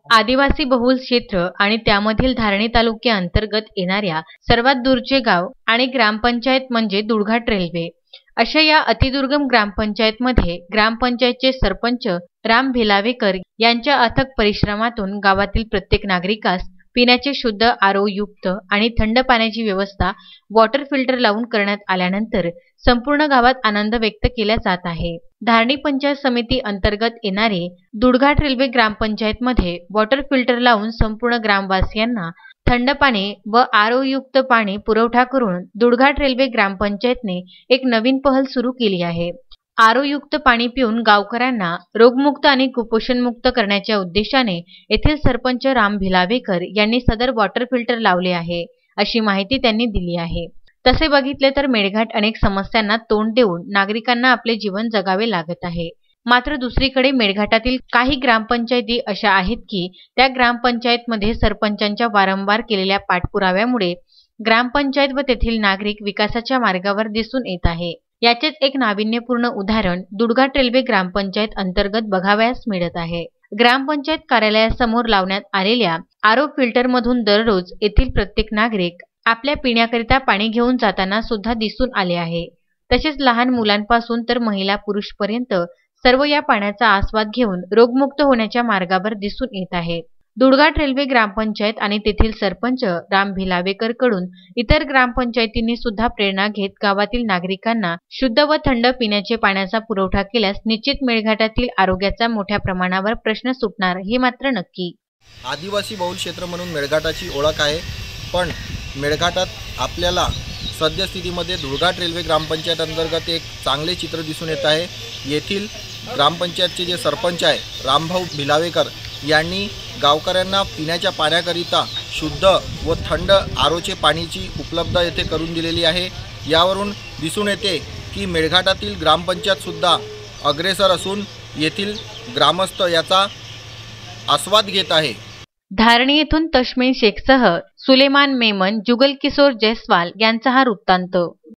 आदिवासी बहुल क्षेत्र आणि त्यामधील धारणी तालुक्या अंतर्गत येणाऱ्या सर्वात दूरचे गाव आणि ग्रामपंचायत म्हणजे दुडघाट रेल्वे। अशा या अतिदुर्गम ग्रामपंचायतमध्ये ग्रामपंचायतचे सरपंच राम भिलावेकर यांच्या अथक परिश्रमातून गावातील प्रत्येक नागरिकास पिण्याचे शुद्ध आरोयुक्त आणि थंड पाण्याची व्यवस्था वॉटर फिल्टर लावून करण्यात आल्यानंतर संपूर्ण गावात आनंद व्यक्त केला जात आहे। धारणी पंचायत समिती अंतर्गत येणारे दुडघाट रेल्वे ग्रामपंचायतमध्ये वॉटर फिल्टर लावून संपूर्ण ग्रामवासियांना थंड पाणी व आरोयुक्त पाणी पुरवठा करून दुडघाट रेल्वे ग्रामपंचायतने एक नवीन पहल सुरू केली आहे। आरोयुक्त पाणी पिऊन गावकऱ्यांना रोगमुक्त आणि कुपोषणमुक्त करण्याच्या उद्देशाने येथील सरपंच राम भिलावेकर यांनी सदर वॉटर फिल्टर लावले आहे, अशी माहिती त्यांनी दिली आहे। तसे बघितले तर मेळघाट अनेक समस्यांना तोंड देऊन नागरिकांना आपले जीवन जगावे लागत आहे। मात्र दुसरीकडे मेळघाटातील काही ग्रामपंचायती अशा आहेत की त्या ग्रामपंचायतमध्ये सरपंचांच्या वारंवार केलेल्या पाठपुराव्यामुळे ग्रामपंचायत व तेथील नागरिक विकासाच्या मार्गावर दिसून येत आहे। याचेच एक नाविन्यपूर्ण उदाहरण दुडघाट रेल्वे ग्रामपंचायत अंतर्गत बघावयास मिळत आहे। ग्रामपंचायत कार्यालयासमोर लावण्यात आलेल्या आरो फिल्टर मधून दररोज येथील प्रत्येक नागरिक आपल्या पिण्याकरिता पाणी घेऊन जाताना सुद्धा दिसून आले आहे। तसेच लहान मुलांपासून तर महिला पुरुषपर्यंत सर्व या पाण्याचा आस्वाद घेऊन रोगमुक्त होण्याच्या मार्गावर दिसून येत आहेत। दुडघाट रेल्वे ग्रामपंचायत आणि तेथील सरपंच राम भिलावेकर कडून इतर ग्रामपंचायतींनी सुद्धा प्रेरणा घेत गावातील नागरिकांना शुद्ध व थंड पिण्याचे पाण्याचा पुरवठा केल्यास निश्चित मेळघाटातील आरोग्याचा मोठ्या प्रमाणावर प्रश्न सुटणार हे मात्र नक्की। आदिवासी बहुल क्षेत्र म्हणून मेळघाटाची ओळख आहे, पण मेळघाटात आपल्याला सद्यस्थितीमध्ये दुडघाट रेल्वे ग्रामपंचायत अंतर्गत एक चांगले चित्र दिसून येत आहे। येथील ग्रामपंचायतचे जे सरपंच आहे रामभाऊ भिलावेकर यांनी गावकऱ्यांना पिण्याच्या पाण्याकरिता शुद्ध व थंड आरोचे पाण्याची उपलब्धता येथे करून दिलेली आहे। यावरून दिसून येते की मेळघाटातील ग्रामपंचायत सुद्धा अग्रेसर असून येथील ग्रामस्थ याचा आस्वाद घेत आहे। धारणी येथून तश्मीन शेखसह सुलेमान मेमन, जुगल किशोर जयस्वाल यांचा हा वृत्तांत।